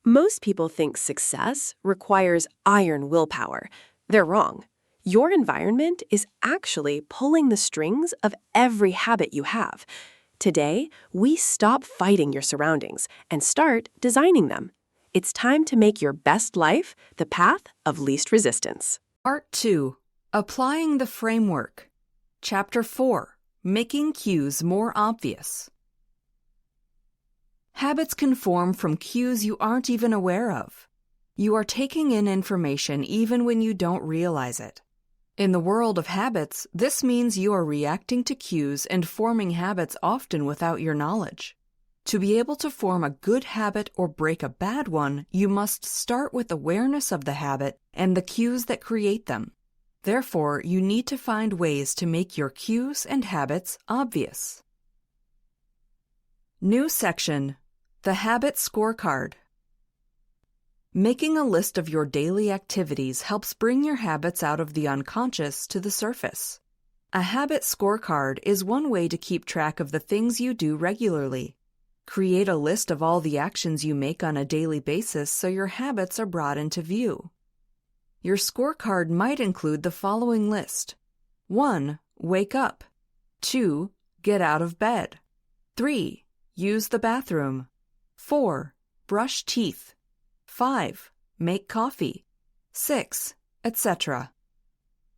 Most people think success requires iron willpower. They're wrong. Your environment is actually pulling the strings of every habit you have. Today, we stop fighting your surroundings and start designing them. It's time to make your best life the path of least resistance. Part 2. Applying the Framework. Chapter 4. Making Cues More Obvious. Habits can form from cues you aren't even aware of. You are taking in information even when you don't realize it. In the world of habits, this means you are reacting to cues and forming habits often without your knowledge. To be able to form a good habit or break a bad one, you must start with awareness of the habit and the cues that create them. Therefore, you need to find ways to make your cues and habits obvious. New section: The Habit Scorecard. Making a list of your daily activities helps bring your habits out of the unconscious to the surface. A habit scorecard is one way to keep track of the things you do regularly. Create a list of all the actions you make on a daily basis so your habits are brought into view. Your scorecard might include the following list: 1. Wake up. 2. Get out of bed. 3. Use the bathroom. 4. Brush teeth. 5. Make coffee. 6. Etc.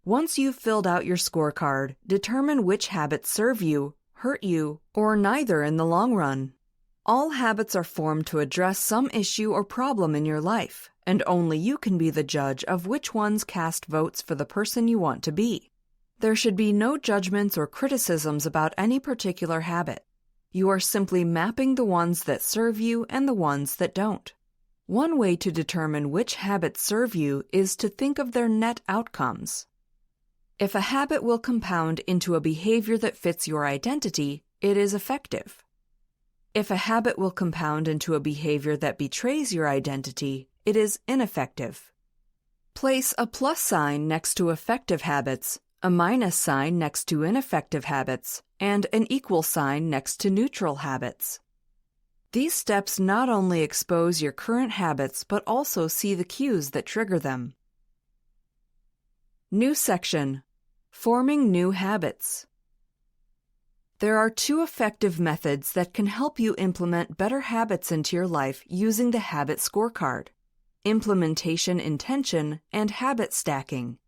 Once you've filled out your scorecard, determine which habits serve you, hurt you, or neither in the long run. All habits are formed to address some issue or problem in your life, and only you can be the judge of which ones cast votes for the person you want to be. There should be no judgments or criticisms about any particular habit. You are simply mapping the ones that serve you and the ones that don't. One way to determine which habits serve you is to think of their net outcomes. If a habit will compound into a behavior that fits your identity, it is effective. If a habit will compound into a behavior that betrays your identity, it is ineffective. Place a plus sign next to effective habits, a minus sign next to ineffective habits, and an equal sign next to neutral habits. These steps not only expose your current habits but also see the cues that trigger them. New section: Forming New Habits. There are 2 effective methods that can help you implement better habits into your life using the Habit Scorecard: implementation intention and habit stacking.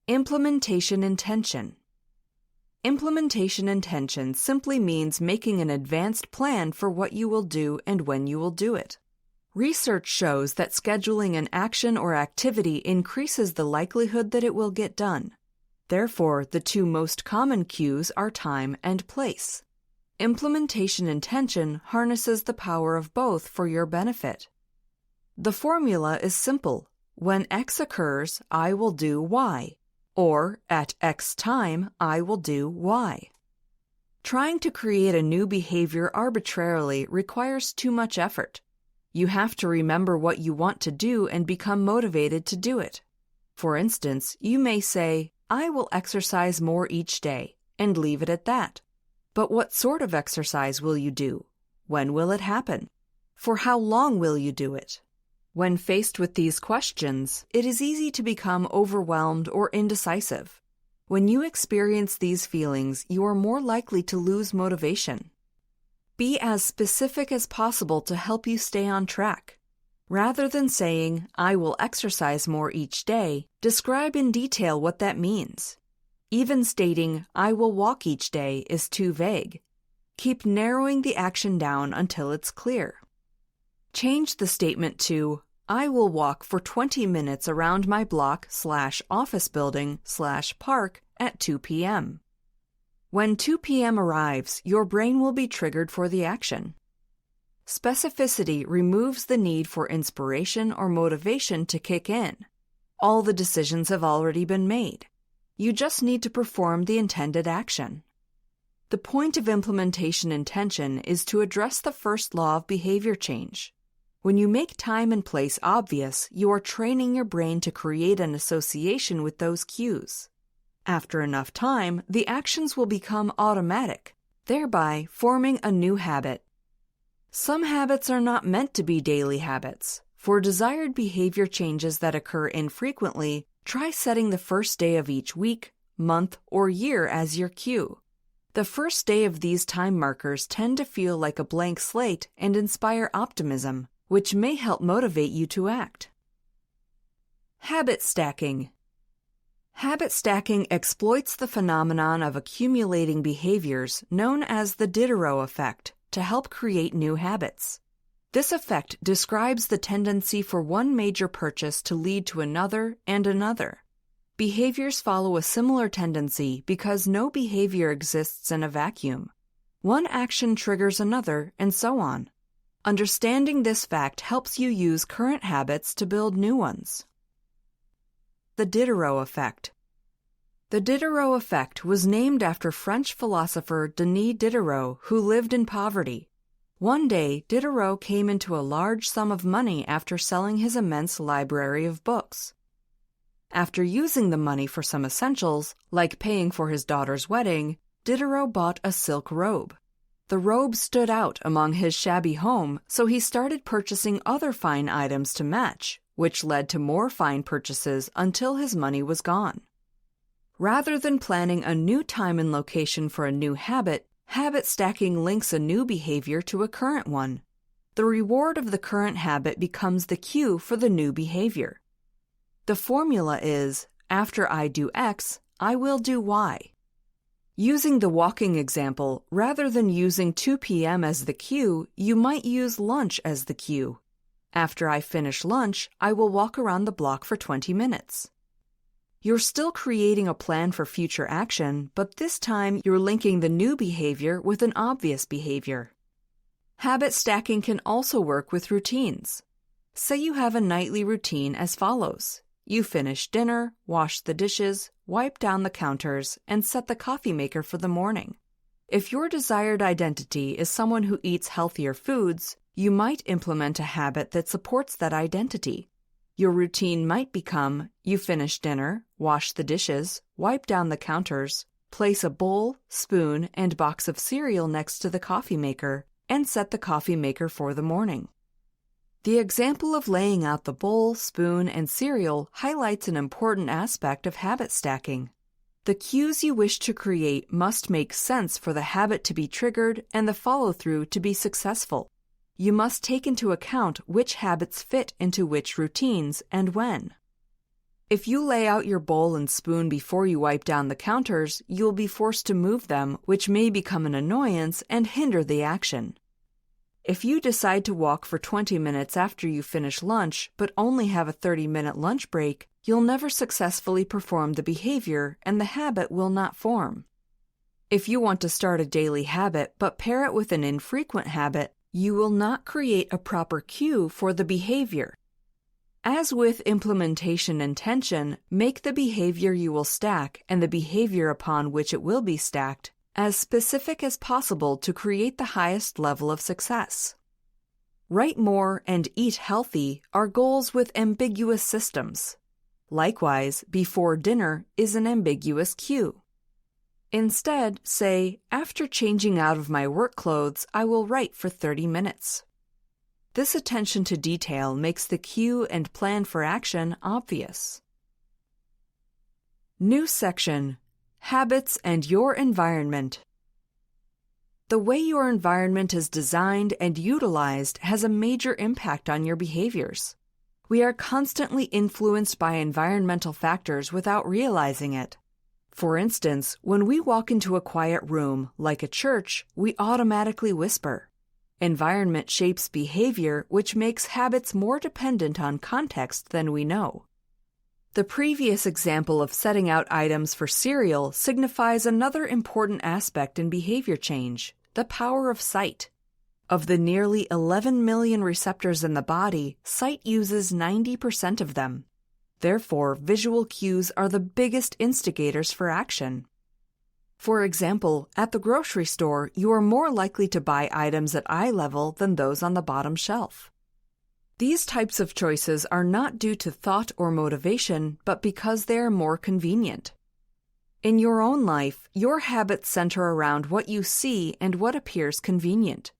Implementation intention. Implementation intention simply means making an advanced plan for what you will do and when you will do it. Research shows that scheduling an action or activity increases the likelihood that it will get done. Therefore, the 2 most common cues are time and place. Implementation intention harnesses the power of both for your benefit. The formula is simple: when X occurs, I will do Y. Or, at X time, I will do Y. Trying to create a new behavior arbitrarily requires too much effort. You have to remember what you want to do and become motivated to do it. For instance, you may say, I will exercise more each day, and leave it at that. But what sort of exercise will you do? When will it happen? For how long will you do it? When faced with these questions, it is easy to become overwhelmed or indecisive. When you experience these feelings, you are more likely to lose motivation. Be as specific as possible to help you stay on track. Rather than saying, I will exercise more each day, describe in detail what that means. Even stating, I will walk each day is too vague. Keep narrowing the action down until it's clear. Change the statement to, I will walk for 20 minutes around my block/office building/park at 2 p.m. When 2 p.m. arrives, your brain will be triggered for the action. Specificity removes the need for inspiration or motivation to kick in. All the decisions have already been made. You just need to perform the intended action. The point of implementation intention is to address the first law of behavior change. When you make time and place obvious, you are training your brain to create an association with those cues. After enough time, the actions will become automatic, thereby forming a new habit. Some habits are not meant to be daily habits. For desired behavior changes that occur infrequently, try setting the first day of each week, month, or year as your cue. The first day of these time markers tend to feel like a blank slate and inspire optimism, which may help motivate you to act. Habit stacking. Habit stacking exploits the phenomenon of accumulating behaviors known as the Diderot Effect to help create new habits. This effect describes the tendency for one major purchase to lead to another and another. Behaviors follow a similar tendency because no behavior exists in a vacuum. One action triggers another, and so on. Understanding this fact helps you use current habits to build new ones. The Diderot Effect. The Diderot Effect was named after French philosopher Denis Diderot, who lived in poverty. One day, Diderot came into a large sum of money after selling his immense library of books. After using the money for some essentials, like paying for his daughter's wedding, Diderot bought a silk robe. The robe stood out among his shabby home, so he started purchasing other fine items to match, which led to more fine purchases until his money was gone. Rather than planning a new time and location for a new habit, habit stacking links a new behavior to a current one. The reward of the current habit becomes the cue for the new behavior. The formula is, after I do X, I will do Y. Using the walking example, rather than using 2 p.m. as the cue, you might use lunch as the cue. After I finish lunch, I will walk around the block for 20 minutes. You're still creating a plan for future action, but this time you're linking the new behavior with an obvious behavior. Habit stacking can also work with routines. Say you have a nightly routine as follows. You finish dinner, wash the dishes, wipe down the counters, and set the coffee maker for the morning. If your desired identity is someone who eats healthier foods, you might implement a habit that supports that identity. Your routine might become, you finish dinner, wash the dishes, wipe down the counters, place a bowl, spoon, and box of cereal next to the coffee maker, and set the coffee maker for the morning. The example of laying out the bowl, spoon, and cereal highlights an important aspect of habit stacking. The cues you wish to create must make sense for the habit to be triggered and the follow-through to be successful. You must take into account which habits fit into which routines and when. If you lay out your bowl and spoon before you wipe down the counters, you'll be forced to move them, which may become an annoyance and hinder the action. If you decide to walk for 20 minutes after you finish lunch but only have a 30-minute lunch break, you'll never successfully perform the behavior and the habit will not form. If you want to start a daily habit but pair it with an infrequent habit, you will not create a proper cue for the behavior. As with implementation intention, make the behavior you will stack and the behavior upon which it will be stacked as specific as possible to create the highest level of success. Write more and eat healthy are goals with ambiguous systems. Likewise, before dinner is an ambiguous cue. Instead, say, after changing out of my work clothes, I will write for 30 minutes. This attention to detail makes the cue and plan for action obvious. New section. Habits and your environment. The way your environment is designed and utilized has a major impact on your behaviors. We are constantly influenced by environmental factors without realizing it. For instance, when we walk into a quiet room, like a church, we automatically whisper. Environment shapes behavior, which makes habits more dependent on context than we know. The previous example of setting out items for cereal signifies another important aspect in behavior change, the power of sight. Of the nearly 11 million receptors in the body, sight uses 90% of them. Therefore, visual cues are the biggest instigators for action. For example, at the grocery store, you are more likely to buy items at eye level than those on the bottom shelf. These types of choices are not due to thought or motivation, but because they are more convenient. In your own life, your habits center around what you see and what appears convenient.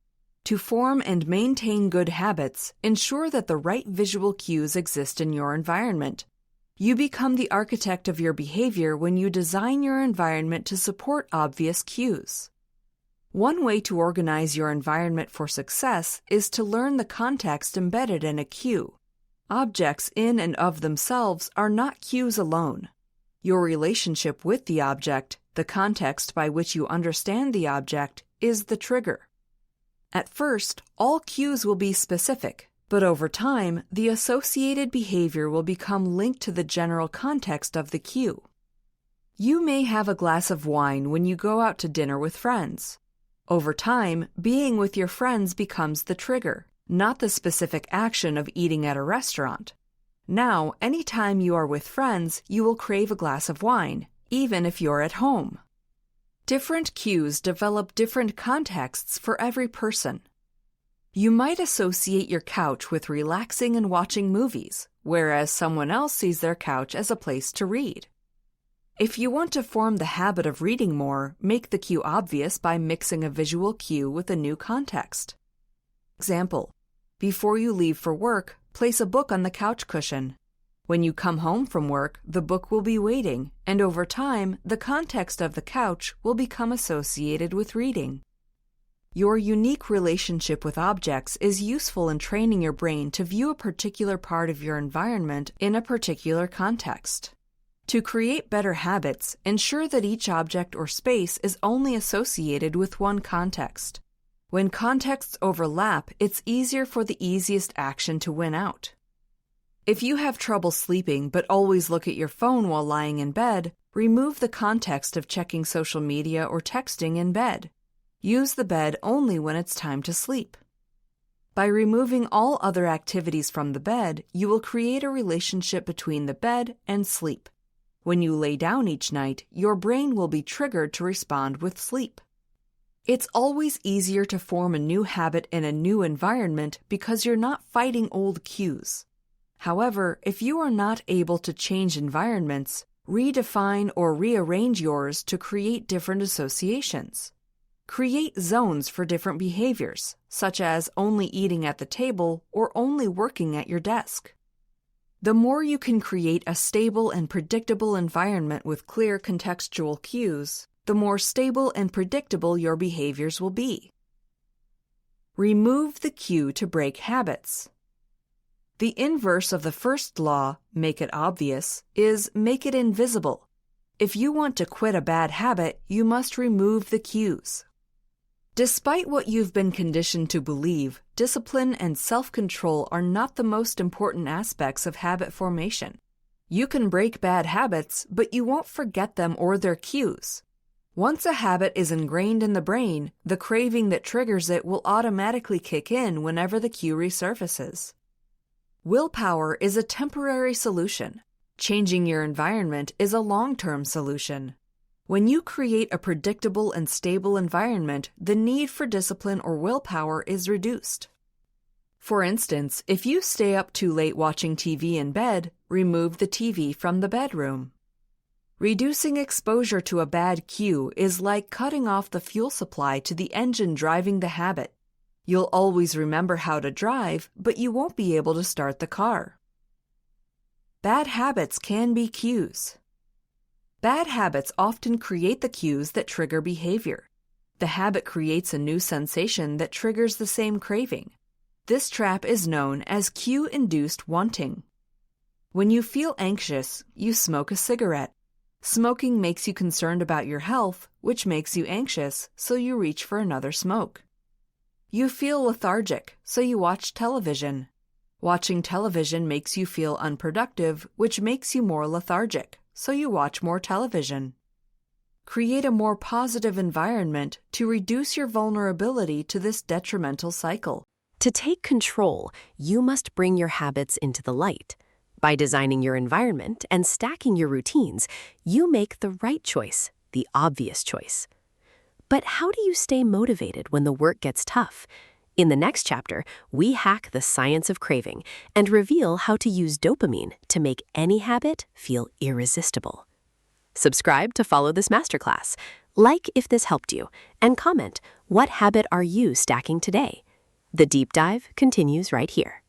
To form and maintain good habits, ensure that the right visual cues exist in your environment. You become the architect of your behavior when you design your environment to support obvious cues. One way to organize your environment for success is to learn the context embedded in a cue. Objects in and of themselves are not cues alone. Your relationship with the object, the context by which you understand the object, is the trigger. At first, all cues will be specific, but over time, the associated behavior will become linked to the general context of the cue. You may have a glass of wine when you go out to dinner with friends. Over time, being with your friends becomes the trigger, not the specific action of eating at a restaurant. Now, anytime you are with friends, you will crave a glass of wine, even if you're at home. Different cues develop different contexts for every person. You might associate your couch with relaxing and watching movies, whereas someone else sees their couch as a place to read. If you want to form the habit of reading more, make the cue obvious by mixing a visual cue with a new context. Example: before you leave for work, place a book on the couch cushion. When you come home from work, the book will be waiting, and over time, the context of the couch will become associated with reading. Your unique relationship with objects is useful in training your brain to view a particular part of your environment in a particular context. To create better habits, ensure that each object or space is only associated with one context. When contexts overlap, it's easier for the easiest action to win out. If you have trouble sleeping but always look at your phone while lying in bed, remove the context of checking social media or texting in bed. Use the bed only when it's time to sleep. By removing all other activities from the bed, you will create a relationship between the bed and sleep. When you lay down each night, your brain will be triggered to respond with sleep. It's always easier to form a new habit in a new environment because you're not fighting old cues. However, if you are not able to change environments, redefine or rearrange yours to create different associations. Create zones for different behaviors, such as only eating at the table or only working at your desk. The more you can create a stable and predictable environment with clear contextual cues, the more stable and predictable your behaviors will be. Remove the cue to break habits. The inverse of the first law, make it obvious, is make it invisible. If you want to quit a bad habit, you must remove the cues. Despite what you've been conditioned to believe, discipline and self-control are not the most important aspects of habit formation. You can break bad habits, but you won't forget them or their cues. Once a habit is ingrained in the brain, the craving that triggers it will automatically kick in whenever the cue resurfaces. Willpower is a temporary solution. Changing your environment is a long-term solution. When you create a predictable and stable environment, the need for discipline or willpower is reduced. For instance, if you stay up too late watching TV in bed, remove the TV from the bedroom. Reducing exposure to a bad cue is like cutting off the fuel supply to the engine driving the habit. You'll always remember how to drive, but you won't be able to start the car. Bad habits can be cues. Bad habits often create the cues that trigger behavior. The habit creates a new sensation that triggers the same craving. This trap is known as cue-induced wanting. When you feel anxious, you smoke a cigarette. Smoking makes you concerned about your health, which makes you anxious, so you reach for another smoke. You feel lethargic, so you watch television. Watching television makes you feel unproductive, which makes you more lethargic, so you watch more television. Create a more positive environment to reduce your vulnerability to this detrimental cycle. To take control, you must bring your habits into the light. By designing your environment and stacking your routines, you make the right choice, the obvious choice. But how do you stay motivated when the work gets tough? In the next chapter, we hack the science of craving and reveal how to use dopamine to make any habit feel irresistible. Subscribe to follow this masterclass. Like if this helped you, and comment, what habit are you stacking today? The deep dive continues right here.